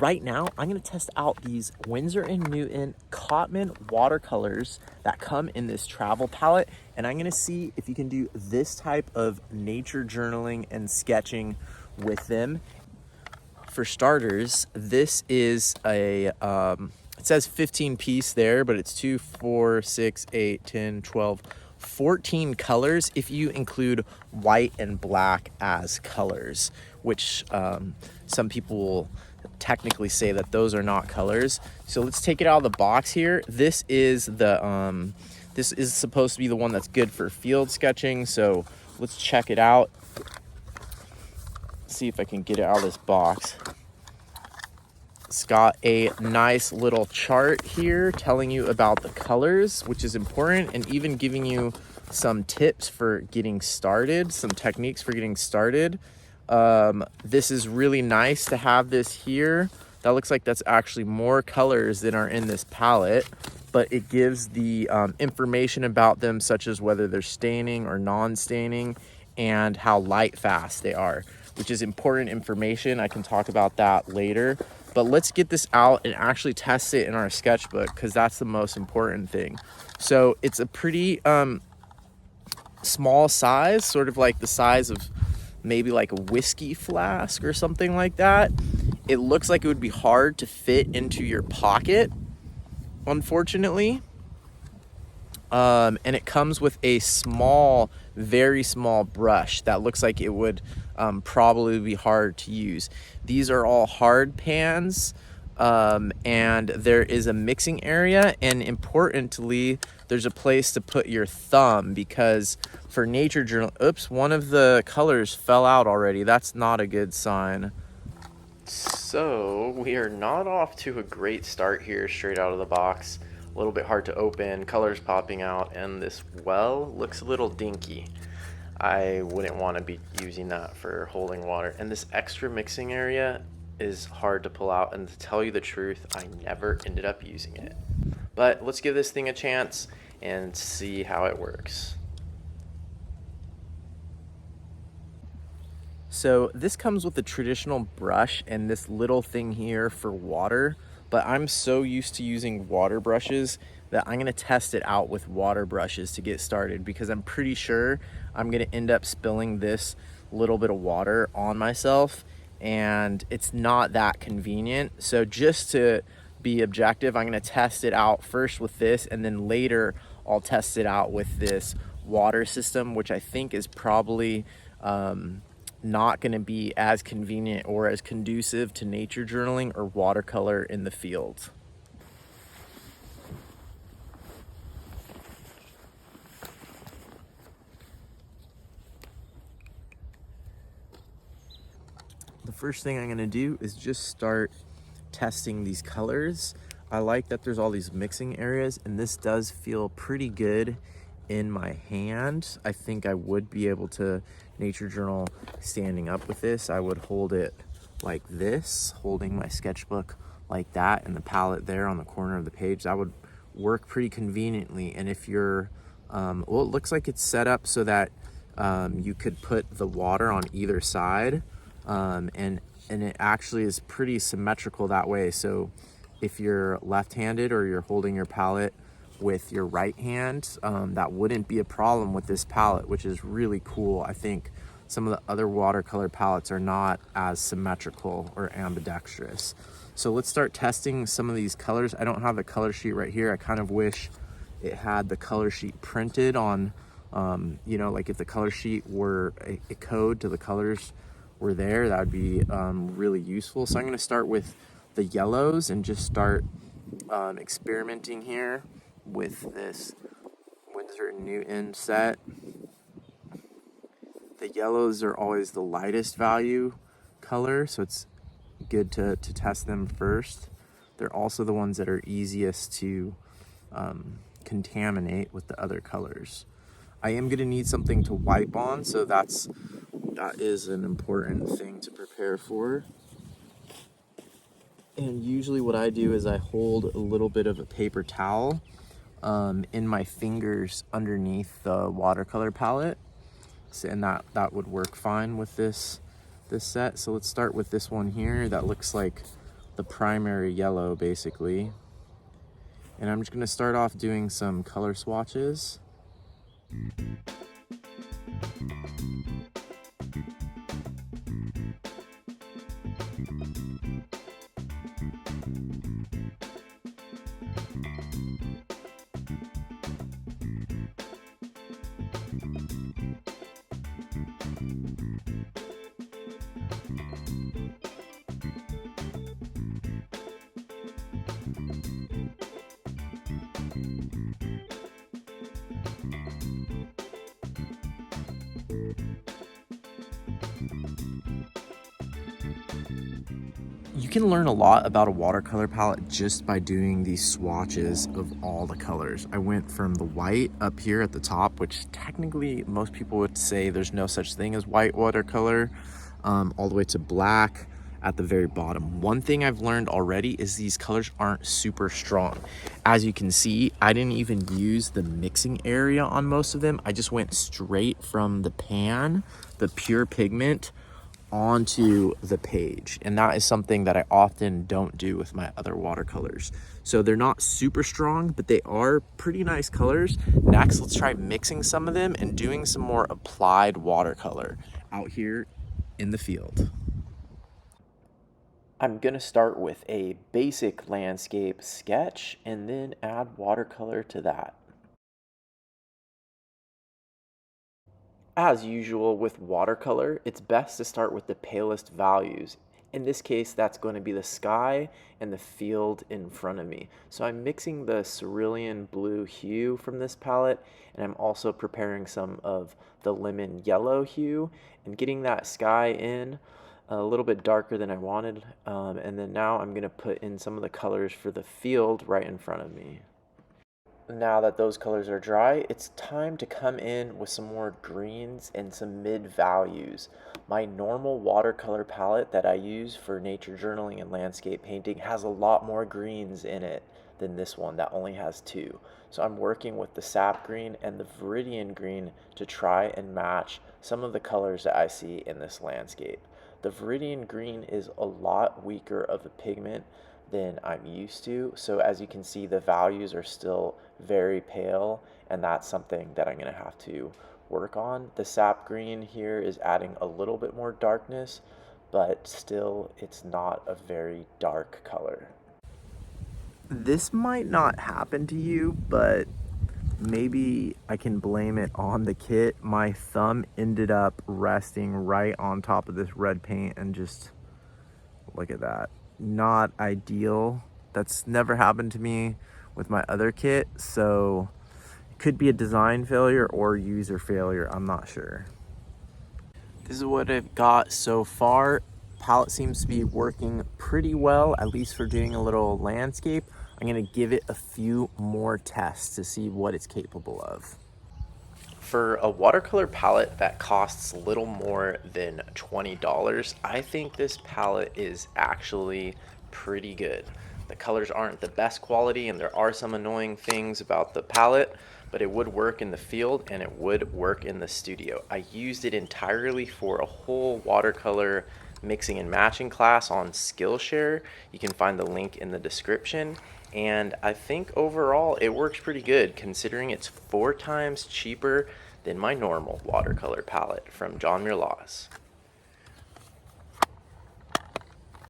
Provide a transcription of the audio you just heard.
right now I'm gonna test out these Winsor & Newton Cotman watercolors that come in this travel palette, and I'm gonna see if you can do this type of nature journaling and sketching with them. For starters, this is a, it says 15 piece there, but it's 2, 4, 6, 8, 10, 12, 14 colors if you include white and black as colors, which some people will technically say that those are not colors. So let's take it out of the box here. This is the this is supposed to be the one that's good for field sketching, so let's check it out. See if I can get it out of this box. It's got a nice little chart here telling you about the colors, which is important, and even giving you some tips for getting started, some techniques for getting started. This is really nice to have this here. That looks like that's actually more colors than are in this palette, but it gives the information about them, such as whether they're staining or non-staining and how light fast they are, which is important information. I can talk about that later, but let's get this out and actually test it in our sketchbook, because that's the most important thing. So it's a pretty small size, sort of like the size of maybe like a whiskey flask or something like that. It looks like it would be hard to fit into your pocket, unfortunately. And it comes with a small, very small brush that looks like it would probably be hard to use. These are all hard pans, and there is a mixing area, and importantly, there's a place to put your thumb, because for nature journal, oops, one of the colors fell out already. That's not a good sign. So we are not off to a great start here straight out of the box. A little bit hard to open, colors popping out, and this well looks a little dinky. I wouldn't want to be using that for holding water. And this extra mixing area is hard to pull out, and to tell you the truth, I never ended up using it. But let's give this thing a chance and see how it works. So this comes with a traditional brush and this little thing here for water, but I'm so used to using water brushes that I'm gonna test it out with water brushes to get started, because I'm pretty sure I'm gonna end up spilling this little bit of water on myself, and it's not that convenient. So just to be objective, I'm gonna test it out first with this, and then later I'll test it out with this water system, which I think is probably not going to be as convenient or as conducive to nature journaling or watercolor in the field. The first thing I'm going to do is just start testing these colors. I like that there's all these mixing areas, and this does feel pretty good in my hand. I think I would be able to nature journal standing up with this. I would hold it like this, holding my sketchbook like that, and the palette there on the corner of the page. That would work pretty conveniently. And if you're, well, it looks like it's set up so that you could put the water on either side, and it actually is pretty symmetrical that way. So if you're left-handed or you're holding your palette with your right hand, that wouldn't be a problem with this palette, which is really cool. I think some of the other watercolor palettes are not as symmetrical or ambidextrous. So let's start testing some of these colors. I don't have the color sheet right here. I kind of wish it had the color sheet printed on, you know, like if the color sheet were a code to the colors were there, that would be really useful. So I'm going to start with the yellows and just start experimenting here with this Winsor & Newton set. The yellows are always the lightest value color, so it's good to test them first. They're also the ones that are easiest to contaminate with the other colors. I am going to need something to wipe on, so that is an important thing to prepare for. And usually what I do is I hold a little bit of a paper towel in my fingers underneath the watercolor palette, and that would work fine with this set. So let's start with this one here that looks like the primary yellow basically. And I'm just gonna start off doing some color swatches. You can learn a lot about a watercolor palette just by doing these swatches of all the colors. I went from the white up here at the top, which technically most people would say there's no such thing as white watercolor, all the way to black at the very bottom. One thing I've learned already is these colors aren't super strong. As you can see, I didn't even use the mixing area on most of them. I just went straight from the pan, the pure pigment, onto the page, and that is something that I often don't do with my other watercolors. So they're not super strong, but they are pretty nice colors. Next, let's try mixing some of them and doing some more applied watercolor out here in the field. I'm gonna start with a basic landscape sketch and then add watercolor to that. As usual with watercolor, it's best to start with the palest values. In this case, that's going to be the sky and the field in front of me. So I'm mixing the cerulean blue hue from this palette, and I'm also preparing some of the lemon yellow hue and getting that sky in a little bit darker than I wanted. And then now I'm going to put in some of the colors for the field right in front of me. Now that those colors are dry, it's time to come in with some more greens and some mid values. My normal watercolor palette that I use for nature journaling and landscape painting has a lot more greens in it than this one that only has 2. So I'm working with the sap green and the viridian green to try and match some of the colors that I see in this landscape. The viridian green is a lot weaker of a pigment than I'm used to. So as you can see, the values are still very pale, and that's something that I'm going to have to work on. The sap green here is adding a little bit more darkness, but still it's not a very dark color. This might not happen to you, but maybe I can blame it on the kit. My thumb ended up resting right on top of this red paint, and just look at that. Not ideal. That's never happened to me with my other kit, so it could be a design failure or user failure, I'm not sure. This is what I've got so far. Palette seems to be working pretty well, at least for doing a little landscape. I'm gonna give it a few more tests to see what it's capable of. For a watercolor palette that costs little more than $20, I think this palette is actually pretty good. The colors aren't the best quality, and there are some annoying things about the palette, but it would work in the field and it would work in the studio. I used it entirely for a whole watercolor mixing and matching class on Skillshare. You can find the link in the description. And I think overall it works pretty good, considering it's 4 times cheaper than my normal watercolor palette from John Muir Laws.